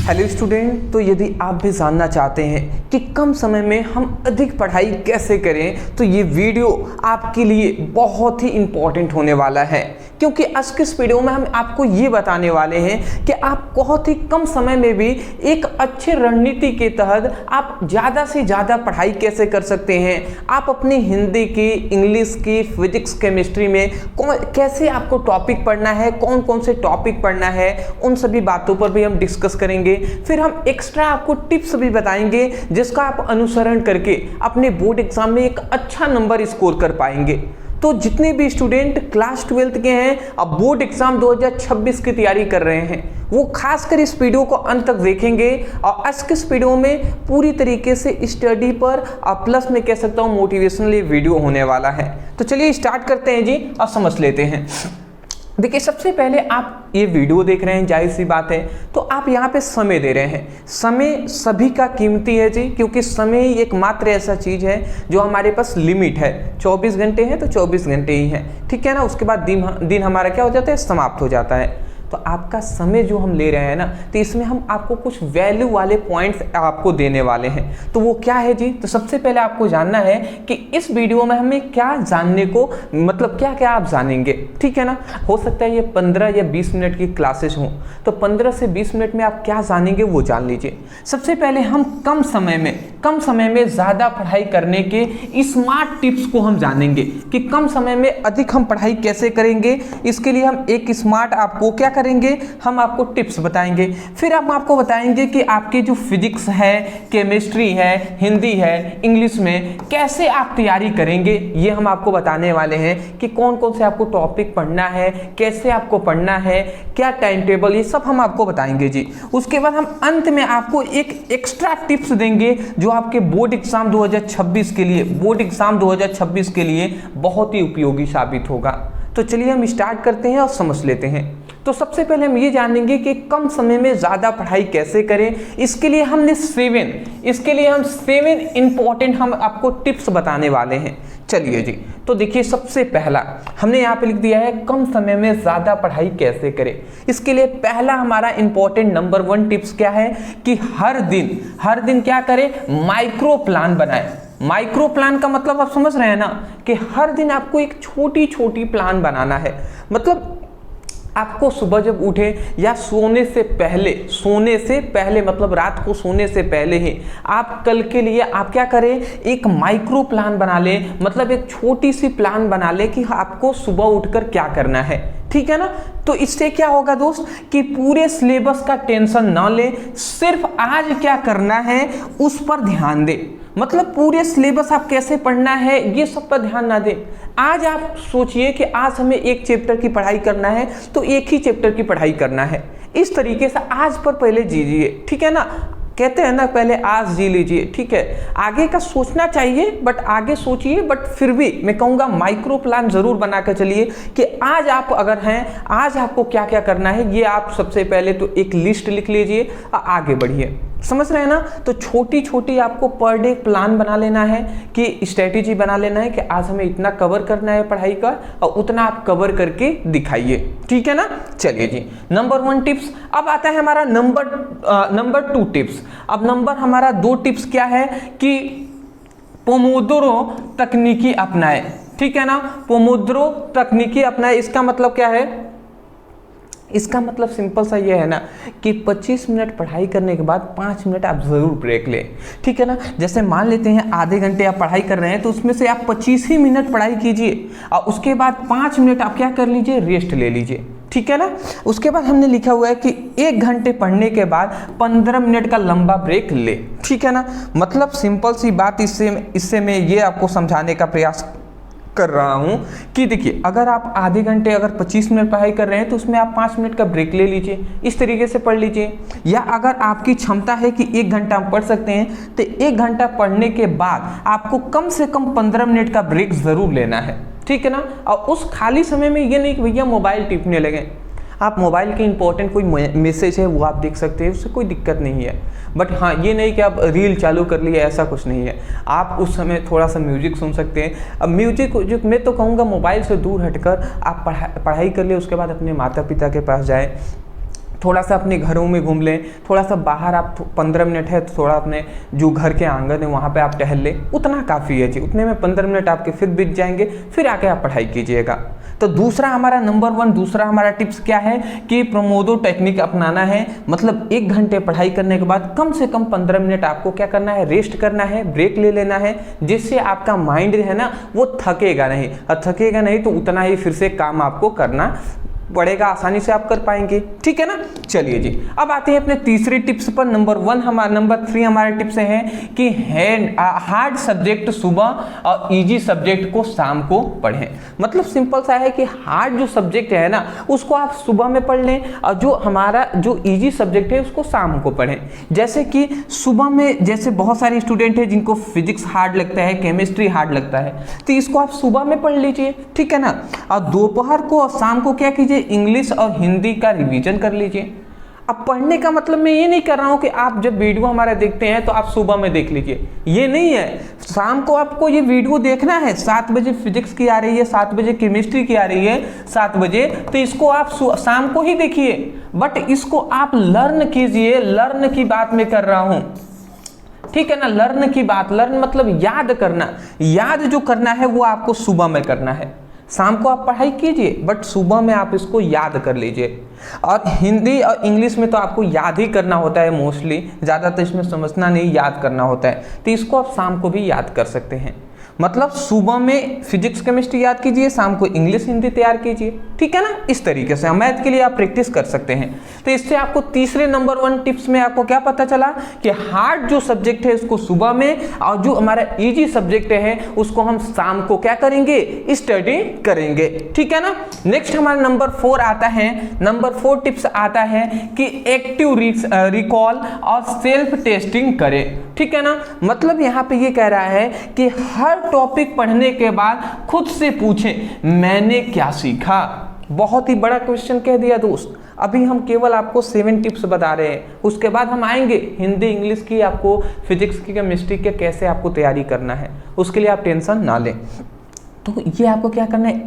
Hello student, तो यदि आप भी जानना चाहते हैं कि कम समय में हम अधिक पढ़ाई कैसे करें तो ये वीडियो आपके लिए बहुत ही इम्पोर्टेंट होने वाला है, क्योंकि आज के इस वीडियो में हम आपको ये बताने वाले हैं कि आप बहुत ही कम समय में भी एक अच्छे रणनीति के तहत आप ज़्यादा से ज़्यादा पढ़ाई कैसे कर सकते हैं। आप अपनी हिंदी की, इंग्लिश की, फिजिक्स, केमिस्ट्री में कैसे आपको टॉपिक पढ़ना है, कौन कौन से टॉपिक पढ़ना है, उन सभी बातों पर भी हम डिस्कस करेंगे। फिर हम एक्स्ट्रा आपको टिप्स भी बताएंगे जिसका आप अनुसरण करके अपने बोर्ड एग्जाम में एक अच्छा नंबर स्कोर कर पाएंगे। तो जितने भी स्टूडेंट क्लास 12th के हैं, अब बोर्ड एग्जाम 2026 की तैयारी कर रहे हैं, वो खासकर इस वीडियो को अंत तक देखेंगे और आज के इस वीडियो में पूरी तरीके से स्टडी पर और प्लस में कह सकता हूँ मोटिवेशनल वीडियो होने वाला है। तो चलिए स्टार्ट करते हैं जी और समझ लेते हैं। देखिए, सबसे पहले आप ये वीडियो देख रहे हैं, जाहिर सी बात है, तो आप यहाँ पे समय दे रहे हैं। समय सभी का कीमती है जी, क्योंकि समय ही एकमात्र ऐसा चीज़ है जो हमारे पास लिमिट है। 24 घंटे हैं तो 24 घंटे ही हैं, ठीक है ना। उसके बाद दिन हमारा क्या हो जाता है, समाप्त हो जाता है। तो आपका समय जो हम ले रहे हैं ना, तो इसमें हम आपको कुछ वैल्यू वाले पॉइंट्स आपको देने वाले हैं। तो वो क्या है जी, तो सबसे पहले आपको जानना है कि इस वीडियो में हमें क्या जानने को, मतलब क्या क्या आप जानेंगे, ठीक है ना। हो सकता है ये 15 या 20 मिनट की क्लासेस हों, तो 15 से 20 मिनट में आप क्या जानेंगे वो जान लीजिए। सबसे पहले हम कम समय में ज़्यादा पढ़ाई करने के स्मार्ट टिप्स को हम जानेंगे कि कम समय में अधिक हम पढ़ाई कैसे करेंगे। इसके लिए हम एक स्मार्ट आपको क्या करेंगे, हम आपको टिप्स बताएंगे। फिर हम आपको बताएंगे कि आपकी जो फिजिक्स है, केमिस्ट्री है, हिंदी है, इंग्लिश में कैसे आप तैयारी करेंगे, ये हम आपको बताने वाले हैं कि कौन कौन से आपको टॉपिक पढ़ना है, कैसे आपको पढ़ना है, क्या टाइम टेबल, ये सब हम आपको बताएंगे जी। उसके बाद हम अंत में आपको एक एक्स्ट्रा टिप्स देंगे जो आपके बोर्ड एग्जाम 2026 के लिए बहुत ही उपयोगी साबित होगा। तो चलिए हम स्टार्ट करते हैं और समझ लेते हैं। तो सबसे पहले हम ये जानेंगे कि कम समय में ज़्यादा पढ़ाई कैसे करें। इसके लिए हम 7 इंपॉर्टेंट हम आपको टिप्स बताने वाले हैं। चलिए जी, तो देखिए, सबसे पहला हमने यहाँ पे लिख दिया है कम समय में ज़्यादा पढ़ाई कैसे करें। इसके लिए पहला हमारा इंपॉर्टेंट नंबर 1 टिप्स क्या है कि हर दिन क्या करें, माइक्रो प्लान बनाएं। माइक्रो प्लान का मतलब आप समझ रहे हैं ना कि हर दिन आपको एक छोटी छोटी प्लान बनाना है। मतलब आपको सुबह जब उठे या सोने से पहले मतलब रात को सोने से पहले ही आप कल के लिए आप क्या करें, एक माइक्रो प्लान बना लें। मतलब एक छोटी सी प्लान बना लें कि आपको सुबह उठकर क्या करना है, ठीक है ना। तो इससे क्या होगा दोस्त कि पूरे सिलेबस का टेंशन ना ले, सिर्फ आज क्या करना है उस पर ध्यान दे। मतलब पूरे सिलेबस आप कैसे पढ़ना है ये सब पर ध्यान ना दें। आज आप सोचिए कि आज हमें एक चैप्टर की पढ़ाई करना है तो एक ही चैप्टर की पढ़ाई करना है। इस तरीके से आज पर पहले जीजिए, ठीक है ना। कहते हैं ना, पहले आज जी लीजिए, ठीक है। आगे का सोचना चाहिए, बट आगे सोचिए, बट फिर भी मैं कहूँगा माइक्रो प्लान जरूर बना कर चलिए कि आज आप अगर हैं, आज आपको क्या क्या करना है ये आप सबसे पहले तो एक लिस्ट लिख लीजिए और आगे बढ़िए। समझ रहे हैं ना। तो छोटी छोटी आपको पर डे प्लान बना लेना है कि स्ट्रेटेजी बना लेना है कि आज हमें इतना कवर करना है पढ़ाई का और उतना आप कवर करके दिखाइए, ठीक है ना। चलिए जी, नंबर 1 टिप्स। अब आता है हमारा नंबर 2 टिप्स। अब हमारा 2 टिप्स क्या है कि पोमोदोरो तकनीकी अपनाएं, ठीक है ना। पोमोदोरो तकनीकी अपनाएं, इसका मतलब क्या है, इसका मतलब सिंपल सा ये है ना कि 25 मिनट पढ़ाई करने के बाद 5 मिनट आप ज़रूर ब्रेक लें, ठीक है ना। जैसे मान लेते हैं आधे घंटे आप पढ़ाई कर रहे हैं तो उसमें से आप 25 ही मिनट पढ़ाई कीजिए और उसके बाद 5 मिनट आप क्या कर लीजिए, रेस्ट ले लीजिए, ठीक है ना। उसके बाद हमने लिखा हुआ है कि 1 घंटे पढ़ने के बाद 15 मिनट का लंबा ब्रेक ले, ठीक है ना। मतलब सिंपल सी बात, इससे मैं ये आपको समझाने का प्रयास कर रहा हूं कि देखिए, अगर आप आधे घंटे अगर 25 मिनट पढ़ाई कर रहे हैं तो उसमें आप 5 मिनट का ब्रेक ले लीजिए, इस तरीके से पढ़ लीजिए। या अगर आपकी क्षमता है कि 1 घंटा आप पढ़ सकते हैं तो 1 घंटा पढ़ने के बाद आपको कम से कम 15 मिनट का ब्रेक जरूर लेना है, ठीक है ना। और उस खाली समय में ये नहीं कि भैया मोबाइल टिपने लगे, आप मोबाइल के इंपॉर्टेंट कोई मैसेज है वो आप देख सकते हैं, उससे कोई दिक्कत नहीं है। बट हाँ, ये नहीं कि आप रील चालू कर लिए, ऐसा कुछ नहीं है। आप उस समय थोड़ा सा म्यूजिक सुन सकते हैं। अब म्यूजिक जो मैं तो कहूँगा मोबाइल से दूर हटकर आप पढ़ाई कर लिए, उसके बाद अपने माता पिता के पास जाएँ, थोड़ा सा अपने घरों में घूम लें, थोड़ा सा बाहर आप 15 मिनट है तो थोड़ा अपने जो घर के आंगन है वहाँ पे आप टहल लें, उतना काफ़ी है जी। उतने में 15 मिनट आपके फिर बीत जाएंगे, फिर आके आप पढ़ाई कीजिएगा। तो दूसरा हमारा नंबर 1 दूसरा हमारा टिप्स क्या है कि प्रोमोडो टेक्निक अपनाना है। मतलब 1 घंटे पढ़ाई करने के बाद कम से कम 15 मिनट आपको क्या करना है, रेस्ट करना है, ब्रेक ले लेना है, जिससे आपका माइंड है ना वो थकेगा नहीं, और थकेगा नहीं तो उतना ही फिर से काम आपको करना पड़ेगा, आसानी से आप कर पाएंगे। ठीक है ना। चलिए जी, अब आते हैं अपने तीसरे टिप्स पर। नंबर 3 हमारे टिप्स है कि हार्ड सब्जेक्ट सुबह और इजी सब्जेक्ट को शाम को पढ़ें। मतलब सिंपल सा है कि हार्ड जो सब्जेक्ट है ना उसको आप सुबह में पढ़ लें, और जो हमारा जो इजी सब्जेक्ट है उसको शाम को पढ़ें। जैसे कि सुबह में जैसे बहुत सारे स्टूडेंट हैं जिनको फिजिक्स हार्ड लगता है, केमिस्ट्री हार्ड लगता है, तो इसको आप सुबह में पढ़ लीजिए। ठीक है ना। और दोपहर को और शाम को क्या कीजिए, इंग्लिश और हिंदी का रिवीजन कर लीजिए। अब पढ़ने का मतलब मैं ये नहीं कर रहा हूं कि आप जब वीडियो हमारा देखते हैं तो आप सुबह में देख लीजिए, ये नहीं है। शाम को आपको ये वीडियो देखना है, 7 बजे फिजिक्स की आ रही है, 7 बजे केमिस्ट्री की आ रही है, 7 बजे, तो इसको आप शाम को ही देखिए, बट इसको आप लर्न कीजिए। लर्न की बात मैं कर रहा हूं, ठीक है ना। लर्न की बात, लर्न मतलब याद करना, याद जो करना है वो आपको सुबह में करना है। शाम को आप पढ़ाई कीजिए बट सुबह में आप इसको याद कर लीजिए। और हिंदी और इंग्लिश में तो आपको याद ही करना होता है मोस्टली, ज़्यादातर इसमें समझना नहीं, याद करना होता है, तो इसको आप शाम को भी याद कर सकते हैं। मतलब सुबह में फिजिक्स केमिस्ट्री याद कीजिए, शाम को इंग्लिश हिंदी तैयार कीजिए। ठीक है ना। इस तरीके से मैथ के लिए आप प्रैक्टिस कर सकते हैं। तो इससे आपको तीसरे नंबर 1 टिप्स में आपको क्या पता चला कि हार्ड जो सब्जेक्ट है उसको सुबह में, और जो हमारा इजी सब्जेक्ट है उसको हम शाम को क्या करेंगे, स्टडी करेंगे। ठीक है ना। नेक्स्ट हमारा नंबर 4 आता है। नंबर 4 टिप्स आता है कि एक्टिव रिकॉल और सेल्फ टेस्टिंग करें। ठीक है ना। मतलब यहाँ पे ये कह रहा है कि हर टॉपिक पढ़ने के बाद खुद से पूछें मैंने क्या सीखा। बहुत ही बड़ा क्वेश्चन कह दिया दोस्त। अभी हम केवल आपको 7 टिप्स बता रहे हैं, उसके बाद हम आएंगे हिंदी इंग्लिश की, आपको फिजिक्स की केमिस्ट्री के कैसे आपको तैयारी करना है, उसके लिए आप टेंशन ना लें। तो ये आपको क्या करना है,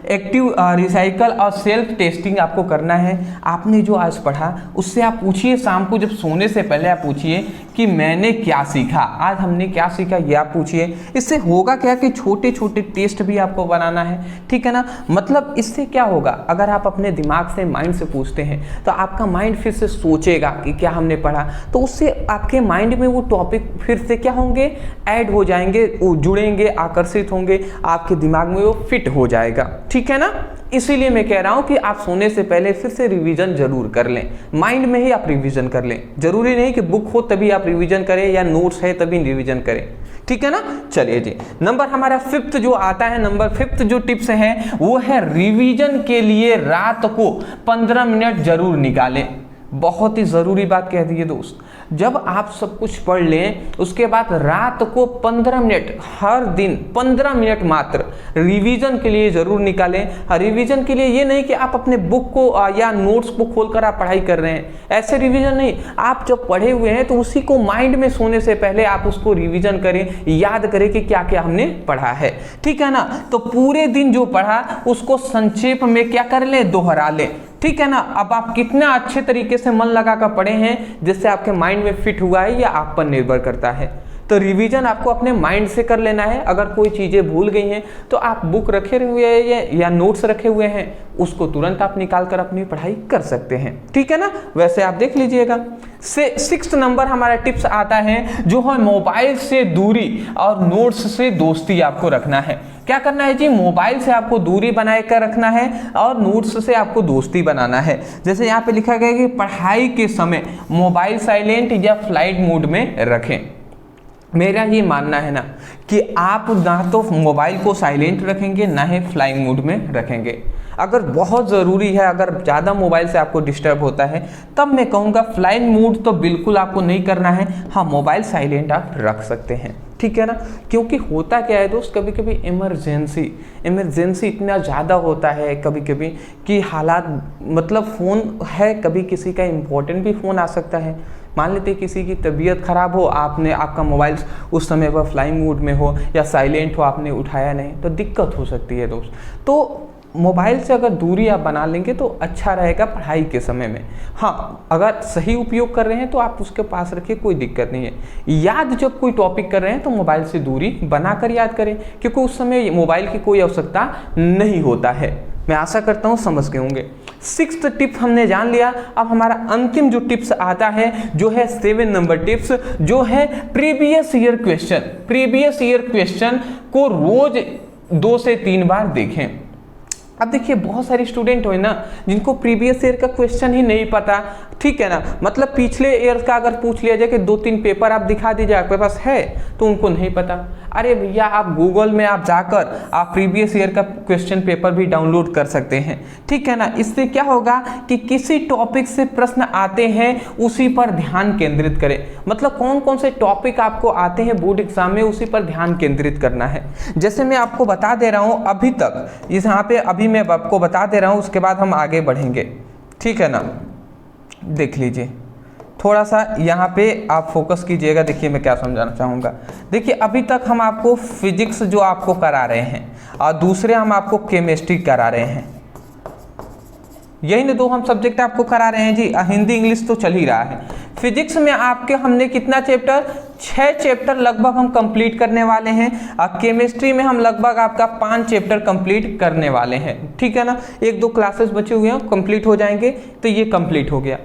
एक्टिव रिसाइकल और सेल्फ टेस्टिंग आपको करना है। आपने जो आज पढ़ा उससे आप पूछिए, शाम को जब सोने से पहले आप पूछिए कि मैंने क्या सीखा, आज हमने क्या सीखा, ये आप पूछिए। इससे होगा क्या कि छोटे छोटे टेस्ट भी आपको बनाना है। ठीक है ना। मतलब इससे क्या होगा, अगर आप अपने दिमाग से, माइंड से पूछते हैं तो आपका माइंड फिर से सोचेगा कि क्या हमने पढ़ा, तो उससे आपके माइंड में वो टॉपिक फिर से क्या होंगे, ऐड हो जाएंगे, जुड़ेंगे, आकर्षित होंगे, आपके दिमाग में वो फिट हो जाएगा। ठीक है ना। इसीलिए मैं कह रहा हूं कि आप सोने से पहले फिर से रिवीजन जरूर कर लें, माइंड में ही आप रिवीजन कर लें। जरूरी नहीं कि बुक हो तभी आप रिवीजन करें या नोट्स है तभी रिवीजन करें। ठीक है ना। चलिए जी, नंबर हमारा 5th जो आता है, नंबर 5th जो टिप्स है वो है रिवीजन के लिए रात को 15 मिनट जरूर निकालें। बहुत ही ज़रूरी बात कह दी है दोस्त। जब आप सब कुछ पढ़ लें उसके बाद रात को 15 मिनट, हर दिन 15 मिनट मात्र रिवीजन के लिए ज़रूर निकालें। रिवीजन के लिए ये नहीं कि आप अपने बुक को या नोट्स को खोलकर आप पढ़ाई कर रहे हैं, ऐसे रिवीजन नहीं। आप जब पढ़े हुए हैं तो उसी को माइंड में सोने से पहले आप उसको रिवीजन करें, याद करें कि क्या क्या हमने पढ़ा है। ठीक है ना। तो पूरे दिन जो पढ़ा उसको संक्षेप में क्या कर लें, दोहरा लें। ठीक है ना। अब आप कितना अच्छे तरीके से मन लगा कर पढ़े हैं, जिससे आपके माइंड में फिट हुआ है, या आप पर निर्भर करता है। तो रिवीजन आपको अपने माइंड से कर लेना है। अगर कोई चीज़ें भूल गई हैं तो आप बुक रखे हुए हैं या नोट्स रखे हुए हैं, उसको तुरंत आप निकाल कर अपनी पढ़ाई कर सकते हैं। ठीक है ना। वैसे आप देख लीजिएगा। 6th नंबर हमारा टिप्स आता है जो है मोबाइल से दूरी और नोट्स से दोस्ती आपको रखना है। क्या करना है जी, मोबाइल से आपको दूरी बनाए कर रखना है और नोट्स से आपको दोस्ती बनाना है। जैसे यहाँ पे लिखा गया है कि पढ़ाई के समय मोबाइल साइलेंट या फ्लाइट मोड में रखें। मेरा ये मानना है ना कि आप ना तो मोबाइल को साइलेंट रखेंगे ना ही फ्लाइंग मोड में रखेंगे। अगर बहुत ज़रूरी है, अगर ज़्यादा मोबाइल से आपको डिस्टर्ब होता है, तब मैं कहूँगा फ्लाइंग मोड तो बिल्कुल आपको नहीं करना है। हाँ, मोबाइल साइलेंट आप रख सकते हैं। ठीक है ना। क्योंकि होता क्या है दोस्त, कभी कभी इमरजेंसी इतना ज़्यादा होता है कभी कभी कि हालात, मतलब फ़ोन है, कभी किसी का इम्पोर्टेंट भी फ़ोन आ सकता है। मान लेते किसी की तबीयत खराब हो, आपका मोबाइल उस समय पर फ्लाइंग मोड में हो या साइलेंट हो, आपने उठाया नहीं, तो दिक्कत हो सकती है दोस्त। तो मोबाइल से अगर दूरी आप बना लेंगे तो अच्छा रहेगा पढ़ाई के समय में। हाँ, अगर सही उपयोग कर रहे हैं तो आप उसके पास रखिए, कोई दिक्कत नहीं है। याद जब कोई टॉपिक कर रहे हैं तो मोबाइल से दूरी बनाकर याद करें, क्योंकि उस समय मोबाइल की कोई आवश्यकता नहीं होता है। मैं आशा करता हूँ समझ गए होंगे। 6th टिप हमने जान लिया। अब हमारा अंतिम जो टिप्स आता है जो है 7 नंबर टिप्स, जो है previous year question. Previous year question को रोज 2 से 3 बार देखें। अब देखिए बहुत सारे स्टूडेंट हो ना जिनको प्रीवियस ईयर का क्वेश्चन ही नहीं पता, ठीक है ना, मतलब पिछले ईयर का अगर पूछ लिया जाए कि 2-3 पेपर आप दिखा दीजिए आपके पास है, तो उनको नहीं पता। अरे भैया आप गूगल में आप जाकर आप प्रीवियस ईयर का क्वेश्चन पेपर भी डाउनलोड कर सकते हैं, ठीक है ना। इससे क्या होगा कि किसी टॉपिक से प्रश्न आते हैं उसी पर ध्यान केंद्रित करें, मतलब कौन कौन से टॉपिक आपको आते हैं बोर्ड एग्जाम में उसी पर ध्यान केंद्रित करना है। जैसे मैं आपको बता दे रहा हूँ अभी तक, इस यहाँ पे अभी मैं आपको बता दे रहा हूँ, उसके बाद हम आगे बढ़ेंगे, ठीक है ना। देख लीजिए थोड़ा सा यहाँ पे आप फोकस कीजिएगा। देखिए मैं क्या समझाना चाहूँगा। देखिए अभी तक हम आपको फिजिक्स जो आपको करा रहे हैं और दूसरे हम आपको केमिस्ट्री करा रहे हैं, यही ना 2 हम सब्जेक्ट आपको करा रहे हैं जी। हिंदी इंग्लिश तो चल ही रहा है। फिजिक्स में आपके हमने कितना चैप्टर, 6 चैप्टर लगभग हम कंप्लीट करने वाले हैं। और केमिस्ट्री में हम लगभग आपका 5 चैप्टर कंप्लीट करने वाले हैं, ठीक है ना। 1-2 क्लासेस बचे हुए हैं, कंप्लीट हो जाएंगे, तो ये कंप्लीट हो गया।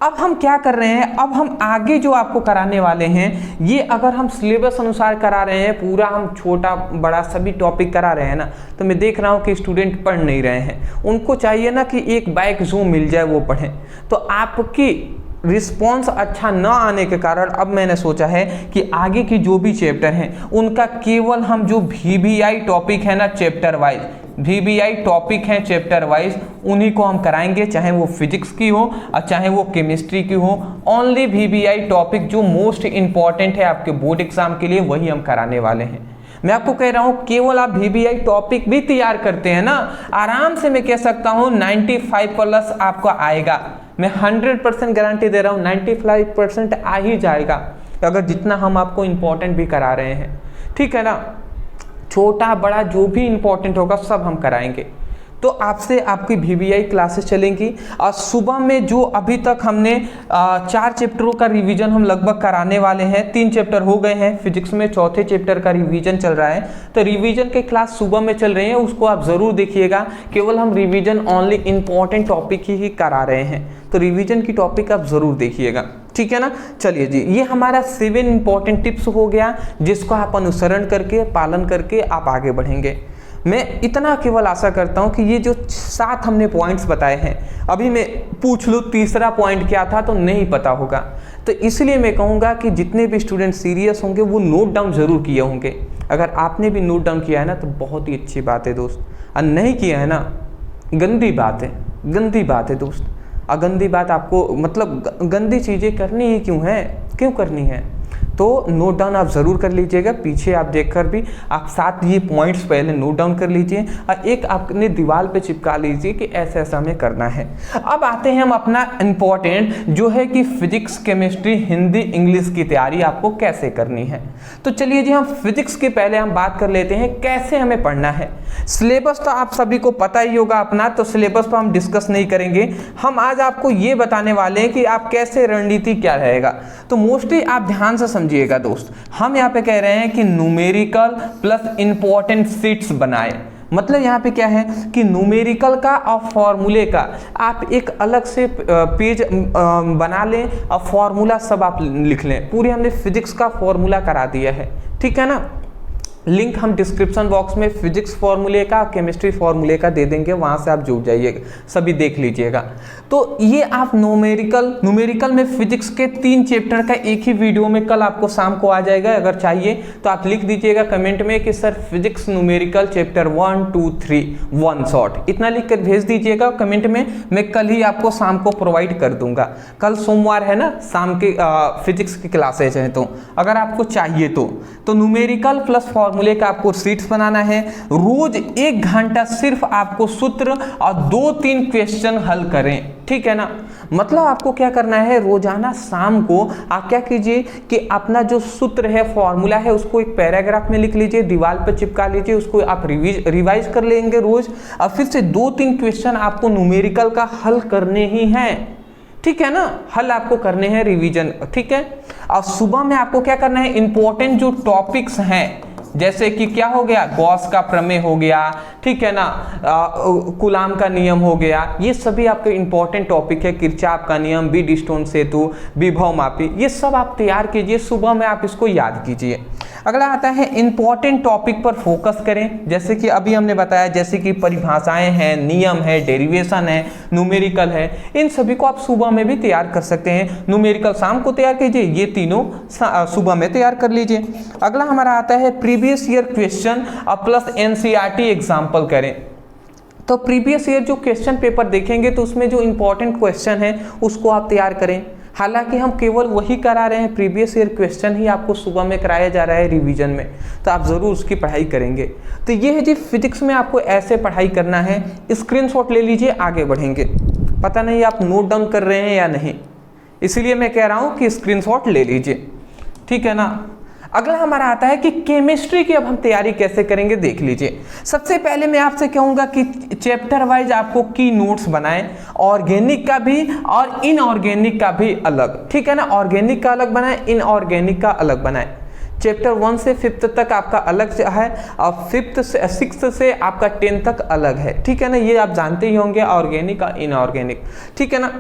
अब हम क्या कर रहे हैं, अब हम आगे जो आपको कराने वाले हैं, ये अगर हम सिलेबस अनुसार करा रहे हैं, पूरा हम छोटा बड़ा सभी टॉपिक करा रहे हैं ना, तो मैं देख रहा हूँ कि स्टूडेंट पढ़ नहीं रहे हैं। उनको चाहिए ना कि एक बैक जो मिल जाए वो पढ़ें। तो आपकी रिस्पॉन्स अच्छा न आने के कारण अब मैंने सोचा है कि आगे की जो भी चैप्टर हैं उनका केवल हम जो VBI टॉपिक है ना चैप्टर वाइज, VBI टॉपिक हैं चैप्टर वाइज, उन्हीं को हम कराएंगे, चाहे वो फिजिक्स की हो और चाहे वो केमिस्ट्री की हो। ओनली VBI टॉपिक जो मोस्ट इंपॉर्टेंट है आपके बोर्ड एग्जाम के लिए वही हम कराने वाले हैं। मैं आपको कह रहा हूँ केवल आप VBI टॉपिक भी तैयार करते हैं ना, आराम से मैं कह सकता हूँ 95+ आपको आएगा। मैं 100% गारंटी दे रहा हूँ 95% आ ही जाएगा, अगर जितना हम आपको इम्पोर्टेंट भी करा रहे हैं, ठीक है ना। छोटा बड़ा जो भी इम्पोर्टेंट होगा सब हम कराएंगे। तो आपसे आपकी VBI क्लासेस चलेंगी। और सुबह में जो अभी तक हमने 4 चैप्टरों का रिवीजन हम लगभग कराने वाले हैं। 3 चैप्टर हो गए हैं, फिजिक्स में 4थे चैप्टर का रिवीजन चल रहा है। तो रिवीजन के क्लास सुबह में चल रही है, उसको आप ज़रूर देखिएगा। केवल हम रिवीजन ओनली इम्पॉर्टेंट टॉपिक ही करा रहे हैं, तो रिवीजन की टॉपिक आप ज़रूर देखिएगा, ठीक है ना। चलिए जी, ये हमारा 7 इंपॉर्टेंट टिप्स हो गया जिसको आप अनुसरण करके पालन करके आप आगे बढ़ेंगे। मैं इतना केवल आशा करता हूँ कि ये जो 7 हमने पॉइंट्स बताए हैं, अभी मैं पूछ लूँ तीसरा पॉइंट क्या था तो नहीं पता होगा, तो इसलिए मैं कहूँगा कि जितने भी स्टूडेंट सीरियस होंगे वो नोट डाउन ज़रूर किए होंगे। अगर आपने भी नोट डाउन किया है ना तो बहुत ही अच्छी बात है दोस्त, और नहीं किया है ना गंदी बात है, गंदी बात है दोस्त। और गंदी बात आपको मतलब गंदी चीज़ें करनी ही क्यों है, क्यों करनी है। तो नोट डाउन आप ज़रूर कर लीजिएगा, पीछे आप देखकर भी आप 7 ये पॉइंट्स पहले नोट डाउन कर लीजिए और एक आपने दीवार पे चिपका लीजिए कि ऐसा ऐसा हमें करना है। अब आते हैं हम अपना इम्पोर्टेंट जो है कि फिजिक्स केमिस्ट्री हिंदी इंग्लिश की तैयारी आपको कैसे करनी है। तो चलिए जी, हम फिजिक्स के पहले हम बात कर लेते हैं कैसे हमें पढ़ना है। सिलेबस तो आप सभी को पता ही होगा अपना, तो सिलेबस पर हम डिस्कस नहीं करेंगे। हम आज आपको ये बताने वाले हैं कि आप कैसे रणनीति क्या रहेगा। तो मोस्टली आप ध्यान से समझिएगा दोस्त, हम यहाँ पे कह रहे हैं कि न्यूमेरिकल प्लस इंपॉर्टेंट शीट्स बनाए। मतलब यहाँ पे क्या है कि न्यूमेरिकल का और फॉर्मूले का आप एक अलग से पेज बना लें और फॉर्मूला सब आप लिख लें। पूरे हमने फिजिक्स का फॉर्मूला करा दिया है, ठीक है ना। लिंक हम डिस्क्रिप्शन बॉक्स में फिजिक्स फॉर्मूले का केमिस्ट्री फॉर्मूले का दे देंगे, वहाँ से आप जुड़ जाइएगा, सभी देख लीजिएगा। तो ये आप न्यूमेरिकल में फिजिक्स के 3 चैप्टर का एक ही वीडियो में कल आपको शाम को आ जाएगा। अगर चाहिए तो आप लिख दीजिएगा कमेंट में कि sir physics numerical chapter 1, 2, 3 one shot, इतना लिख कर भेज दीजिएगा कमेंट में। मैं कल ही आपको शाम को प्रोवाइड कर दूंगा। कल सोमवार है ना, शाम के फिजिक्स की क्लासेज हैं, तो अगर आपको चाहिए तो न्यूमेरिकल प्लस फॉर्मूले का आपको शीट्स बनाना है। रोज 1 घंटा सिर्फ आपको सूत्र और 2-3 क्वेश्चन हल करें, ठीक है ना। मतलब आपको क्या करना है, रोजाना शाम को आप क्या कीजिए कि अपना जो सूत्र है, फॉर्मूला है, उसको एक पैराग्राफ में लिख लीजिए, दीवार पर चिपका लीजिए, उसको आप रिवाइज कर लेंगे रोज। और फिर से 2-3 क्वेश्चन आपको न्यूमेरिकल का हल करने ही हैं, ठीक है ना, हल आपको करने हैं, रिवीजन, ठीक है। और सुबह में आपको क्या करना है, इंपॉर्टेंट जो टॉपिक्स हैं, जैसे कि क्या हो गया, गॉस का प्रमेय हो गया, ठीक है ना, कूलाम का नियम हो गया, ये सभी आपके इंपॉर्टेंट टॉपिक है। किरचॉफ का नियम, बीडस्टोन सेतु, विभव मापी, ये सब आप तैयार कीजिए, सुबह में आप इसको याद कीजिए। अगला आता है इंपॉर्टेंट टॉपिक पर फोकस करें, जैसे कि अभी हमने बताया, जैसे कि परिभाषाएं हैं, नियम है, डेरिवेशन है, न्यूमेरिकल है, इन सभी को आप सुबह में भी तैयार कर सकते हैं। न्यूमेरिकल शाम को तैयार कीजिए, ये तीनों सुबह में तैयार कर लीजिए। अगला हमारा आता है प्रीवियस ईयर क्वेश्चन और प्लस एनसीईआरटी एग्जाम्पल करें। तो प्रीवियस ईयर जो क्वेश्चन पेपर देखेंगे तो उसमें जो इंपॉर्टेंट क्वेश्चन है उसको आप तैयार करें। हालांकि हम केवल वही करा रहे हैं, प्रीवियस ईयर क्वेश्चन ही आपको सुबह में कराया जा रहा है रिवीजन में, तो आप ज़रूर उसकी पढ़ाई करेंगे। तो ये है जी, फिजिक्स में आपको ऐसे पढ़ाई करना है। स्क्रीनशॉट ले लीजिए, आगे बढ़ेंगे। पता नहीं आप नोट डाउन कर रहे हैं या नहीं, इसलिए मैं कह रहा हूँ कि स्क्रीनशॉट ले लीजिए, ठीक है ना। अगला हमारा आता है कि केमिस्ट्री की अब हम तैयारी कैसे करेंगे, देख लीजिए। सबसे पहले मैं आपसे कहूंगा कि चैप्टर वाइज आपको की नोट्स बनाएं, ऑर्गेनिक का भी और इनऑर्गेनिक का भी अलग, ठीक है ना। ऑर्गेनिक का अलग बनाएं, इनऑर्गेनिक का अलग बनाएं। चैप्टर 1 से 5th तक आपका अलग है और 5th से 6th से आपका 10th तक अलग है, ठीक है ना। ये आप जानते ही होंगे, ऑर्गेनिक और इनऑर्गेनिक, ठीक है ना।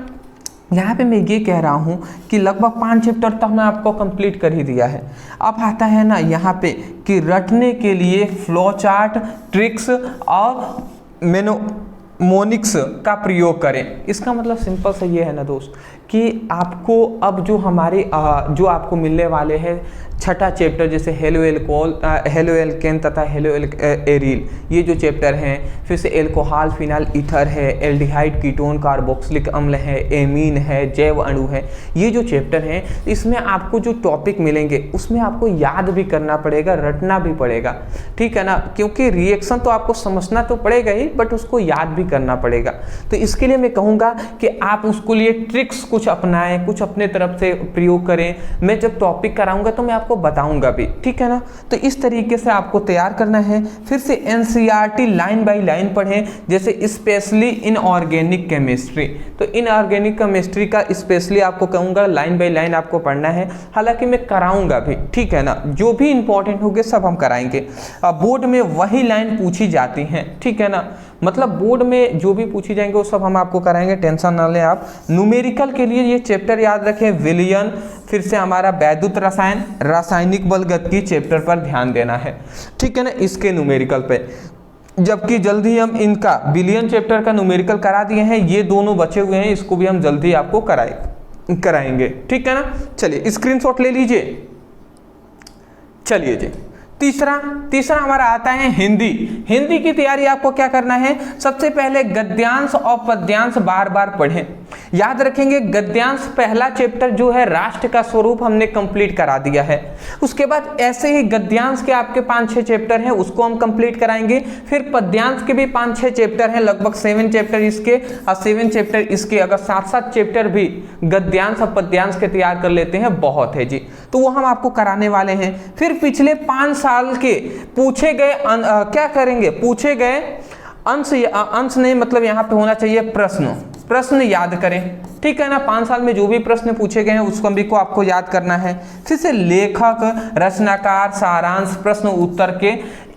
यहाँ पे मैं ये कह रहा हूँ कि लगभग 5 चैप्टर तो हमने आपको कंप्लीट कर ही दिया है। अब आता है ना यहाँ पे कि रटने के लिए फ्लो चार्ट, ट्रिक्स और मेमोनिक्स का प्रयोग करें। इसका मतलब सिंपल सा ये है ना दोस्त कि आपको अब जो हमारे जो आपको मिलने वाले हैं छठा चैप्टर, जैसे हेलो एल्केन तथा हेलो एरिल, ये जो चैप्टर हैं, फिर से एल्कोहल, फिनाइल ईथर है, एल्डिहाइड, कीटोन, कार्बोक्सिलिक अम्ल है, एमीन है, जैव अणु है, ये जो चैप्टर हैं इसमें आपको जो टॉपिक मिलेंगे उसमें आपको याद भी करना पड़ेगा, रटना भी पड़ेगा, ठीक है ना। क्योंकि रिएक्शन तो आपको समझना तो पड़ेगा ही, बट उसको याद भी करना पड़ेगा। तो इसके लिए मैं कहूँगा कि आप उसको लिए ट्रिक्स कुछ अपनाएं, कुछ अपने तरफ से प्रयोग करें। मैं जब टॉपिक कराऊंगा तो मैं आपको बताऊंगा भी, ठीक है ना। तो इस तरीके से आपको तैयार करना है। फिर से एनसीईआरटी लाइन बाय लाइन पढ़ें, जैसे स्पेशली इनऑर्गेनिक केमिस्ट्री। तो इनऑर्गेनिक केमिस्ट्री का स्पेशली आपको कहूंगा लाइन बाय लाइन आपको पढ़ना है। हालांकि मैं कराऊंगा भी, ठीक है ना, जो भी इंपॉर्टेंट होंगे सब हम कराएंगे। बोर्ड में वही लाइन पूछी जाती हैं, ठीक है ना। मतलब बोर्ड में जो भी पूछी जाएंगे वो सब हम आपको कराएंगे, टेंशन ना लें आप। न्यूमेरिकल के लिए ये चैप्टर याद रखें, विलियन, फिर से हमारा वैद्युत रसायन, रासायनिक बल गतिकी चैप्टर पर ध्यान देना है, ठीक है ना, इसके न्यूमेरिकल पे। जबकि जल्दी हम इनका विलियन चैप्टर का न्यूमेरिकल करा दिए हैं, ये दोनों बचे हुए हैं, इसको भी हम जल्दी आपको कराएंगे, ठीक है ना। चलिए स्क्रीनशॉट ले लीजिए। चलिए जी, तीसरा हमारा आता है हिंदी। हिंदी की तैयारी आपको क्या करना है, सबसे पहले गद्यांश और पद्यांश बार बार पढ़ें। याद रखेंगे गद्यांश पहला चैप्टर जो है राष्ट्र का स्वरूप हमने कंप्लीट करा दिया है। उसके बाद ऐसे ही गद्यांश के आपके 5-6 चैप्टर हैं, उसको हम कंप्लीट कराएंगे। फिर पद्यांश के भी 5-6 चैप्टर हैं, लगभग 7 चैप्टर इसके और 7 चैप्टर इसके। अगर 7-7 चैप्टर भी गद्यांश और पद्यांश के तैयार कर लेते हैं बहुत है जी, तो वो हम आपको कराने वाले हैं। फिर पिछले 5 साल के पूछे गए क्या करेंगे, पूछे गए अंश नहीं, मतलब यहाँ पे होना चाहिए प्रश्न याद करें, ठीक है ना। 5 साल में जो भी प्रश्न पूछे गए हैं उसको भी को आपको याद करना है। फिर से लेखक, रचनाकार, सारांश, प्रश्न उत्तर के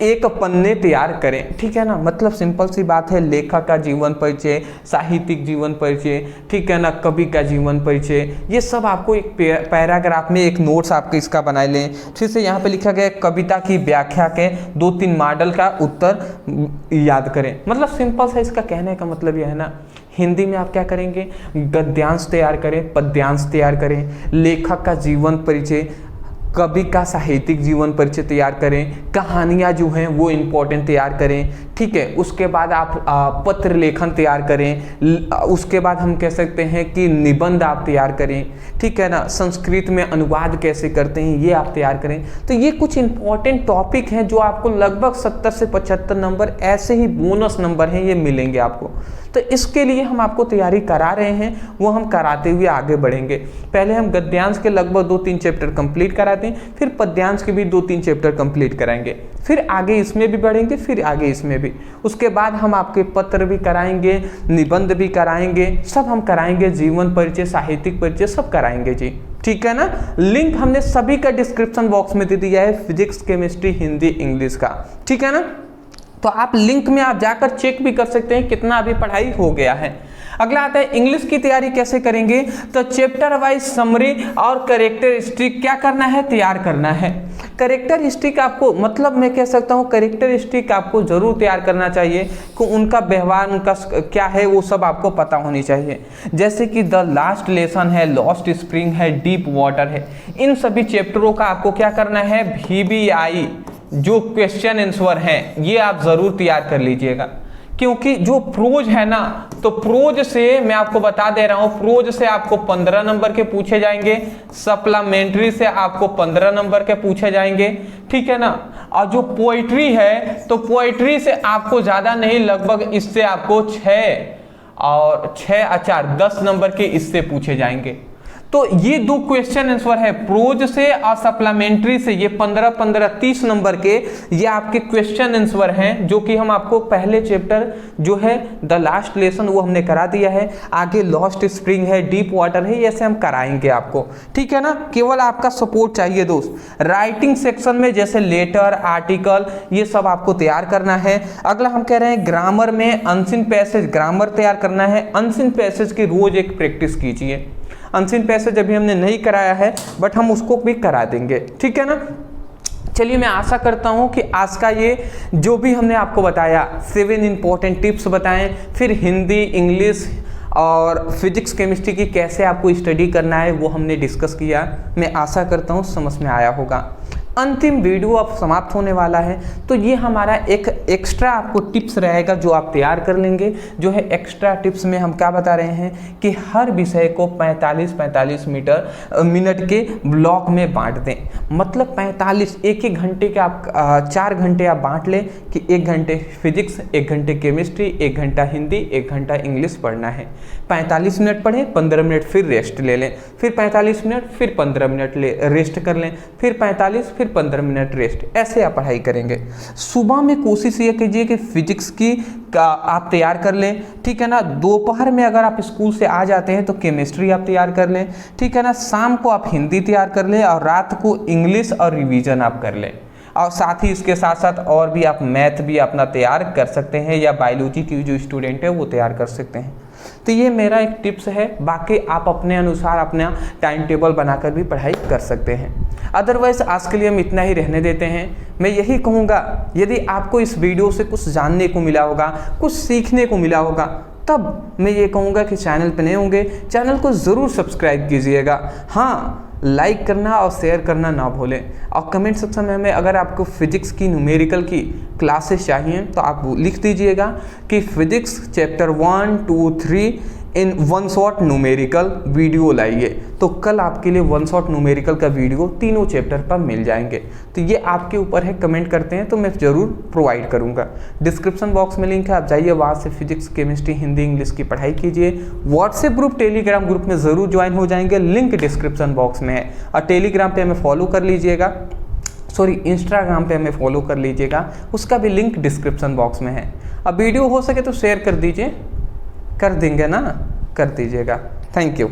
एक पन्ने तैयार करें, ठीक है ना। मतलब सिंपल सी बात है, लेखक का जीवन परिचय, साहित्यिक जीवन परिचय, ठीक है ना, कवि का जीवन परिचय, ये सब आपको एक पैराग्राफ में एक नोट्स आपके इसका बना लें। फिर से यहाँ पे लिखा गया कविता की व्याख्या के 2-3 मॉडल का उत्तर याद करें। मतलब सिंपल सा इसका कहने का मतलब यह है ना, हिंदी में आप क्या करेंगे, गद्यांश तैयार करें, पद्यांश तैयार करें, लेखक का जीवन परिचय, कवि का साहित्यिक जीवन परिचय तैयार करें, कहानियाँ जो हैं वो इम्पोर्टेंट तैयार करें, ठीक है। उसके बाद आप पत्र लेखन तैयार करें, उसके बाद हम कह सकते हैं कि निबंध आप तैयार करें, ठीक है ना। संस्कृत में अनुवाद कैसे करते हैं ये आप तैयार करें। तो ये कुछ इंपॉर्टेंट टॉपिक हैं जो आपको लगभग 70 से 75 नंबर ऐसे ही बोनस नंबर हैं ये मिलेंगे आपको। तो इसके लिए हम आपको तैयारी करा रहे हैं, वो हम कराते हुए आगे बढ़ेंगे। पहले हम गद्यांश के लगभग 2-3 चैप्टर कंप्लीट कराते हैं, फिर पद्यांश के भी 2-3 चैप्टर कंप्लीट कराएंगे, फिर आगे इसमें भी बढ़ेंगे, फिर आगे इसमें भी। उसके बाद हम आपके पत्र भी कराएंगे, निबंध भी कराएंगे, सब हम कराएंगे, जीवन परिचय, साहित्यिक परिचय सब कराएंगे जी, ठीक है ना। लिंक हमने सभी का डिस्क्रिप्शन बॉक्स में दे दिया है, फिजिक्स, केमिस्ट्री, हिंदी, इंग्लिश का, ठीक है ना। तो आप लिंक में आप जाकर चेक भी कर सकते हैं कितना अभी पढ़ाई हो गया है। अगला आता है इंग्लिश की तैयारी कैसे करेंगे। तो चैप्टर वाइज समरी और कैरेक्टरिस्टिक क्या करना है, तैयार करना है। कैरेक्टरिस्टिक आपको, मतलब मैं कह सकता हूँ कैरेक्टरिस्टिक आपको जरूर तैयार करना चाहिए कि उनका व्यवहार, उनका क्या है वो सब आपको पता होनी चाहिए। जैसे कि द लास्ट लेसन है, लॉस्ट स्प्रिंग है, डीप वाटर है, इन सभी चैप्टरों का आपको क्या करना है, VBI जो क्वेश्चन आंसर हैं ये आप जरूर तैयार कर लीजिएगा। क्योंकि जो प्रोज है ना, तो प्रोज से मैं आपको बता दे रहा हूं, प्रोज से आपको 15 नंबर के पूछे जाएंगे, सप्लीमेंट्री से आपको 15 नंबर के पूछे जाएंगे, ठीक है ना। और जो पोइट्री है तो पोइट्री से आपको ज्यादा नहीं, लगभग इससे आपको 10 नंबर के इससे पूछे जाएंगे। तो ये 2 क्वेश्चन आंसर है, प्रोज से और सप्लीमेंट्री से, ये 15-15 30 नंबर के ये आपके क्वेश्चन आंसर हैं, जो कि हम आपको पहले चैप्टर जो है द लास्ट लेसन वो हमने करा दिया है। आगे लॉस्ट स्प्रिंग है, डीप वाटर है, ऐसे हम कराएंगे आपको, ठीक है ना। केवल आपका सपोर्ट चाहिए दोस्त। राइटिंग सेक्शन में जैसे लेटर, आर्टिकल, ये सब आपको तैयार करना है। अगला हम कह रहे हैं ग्रामर में अनसीन पैसेज, ग्रामर तैयार करना है। अनसीन पैसेज की रोज एक प्रैक्टिस कीजिए। अनसीन पैसेज अभी हमने नहीं कराया है, बट हम उसको भी करा देंगे, ठीक है ना। चलिए, मैं आशा करता हूं कि आज का ये जो भी हमने आपको बताया 7 इंपॉर्टेंट टिप्स बताएं, फिर हिंदी, इंग्लिश और फिजिक्स, केमिस्ट्री की कैसे आपको स्टडी करना है वो हमने डिस्कस किया। मैं आशा करता हूं समझ में आया होगा। अंतिम वीडियो अब समाप्त होने वाला है, तो ये हमारा एक एक्स्ट्रा आपको टिप्स रहेगा जो आप तैयार कर लेंगे। जो है एक्स्ट्रा टिप्स में हम क्या बता रहे हैं कि हर विषय को 45-45 मिनट के ब्लॉक में बांट दें। मतलब 45, एक घंटे के आप 4 घंटे आप बांट लें कि 1 घंटे फिजिक्स, 1 घंटे केमिस्ट्री, 1 घंटा हिंदी, 1 घंटा इंग्लिश पढ़ना है। 45 मिनट पढ़ें, 15 मिनट फिर रेस्ट ले लें, फिर 45 मिनट, फिर 15 मिनट रेस्ट कर लें, फिर 45, फिर 15 मिनट रेस्ट, ऐसे आप पढ़ाई करेंगे। सुबह में कोशिश ये कीजिए कि फिजिक्स की आप तैयार कर लें, ठीक है ना। दोपहर में अगर आप स्कूल से आ जाते हैं तो केमिस्ट्री आप तैयार कर लें, ठीक है ना। शाम को आप हिंदी तैयार कर लें और रात को इंग्लिश और रिवीजन आप कर लें। और साथ ही इसके साथ साथ और भी आप मैथ भी अपना तैयार कर सकते हैं, या बायोलॉजी की जो स्टूडेंट है वो तैयार कर सकते हैं। तो ये मेरा एक टिप्स है, बाकी आप अपने अनुसार अपना टाइम टेबल बनाकर भी पढ़ाई कर सकते हैं। अदरवाइज आज के लिए हम इतना ही रहने देते हैं। मैं यही कहूँगा, यदि आपको इस वीडियो से कुछ जानने को मिला होगा, कुछ सीखने को मिला होगा, तब मैं ये कहूँगा कि चैनल पर नए होंगे, चैनल को ज़रूर सब्सक्राइब कीजिएगा। हाँ, लाइक करना और शेयर करना ना भूलें। और कमेंट सेक्शन में हमें अगर आपको फिजिक्स की न्यूमेरिकल की क्लासेस चाहिए तो आप लिख दीजिएगा कि फिजिक्स चैप्टर 1, 2, 3 इन 1 शॉट न्यूमेरिकल वीडियो लाइए। तो कल आपके लिए 1 शॉट न्यूमेरिकल का वीडियो तीनों चैप्टर पर मिल जाएंगे। तो ये आपके ऊपर है, कमेंट करते हैं तो मैं ज़रूर प्रोवाइड करूँगा। डिस्क्रिप्शन बॉक्स में लिंक है, आप जाइए वहाँ से फिजिक्स, केमिस्ट्री, हिंदी, इंग्लिश की पढ़ाई कीजिए। व्हाट्सएप ग्रुप, टेलीग्राम ग्रुप में ज़रूर ज्वाइन हो जाएंगे, लिंक डिस्क्रिप्शन बॉक्स में है। और टेलीग्राम पर हमें फॉलो कर लीजिएगा, इंस्टाग्राम पे हमें फॉलो कर लीजिएगा, उसका भी लिंक डिस्क्रिप्शन बॉक्स में है। अब वीडियो हो सके तो शेयर कर दीजिए, कर देंगे ना, कर दीजिएगा। Thank you.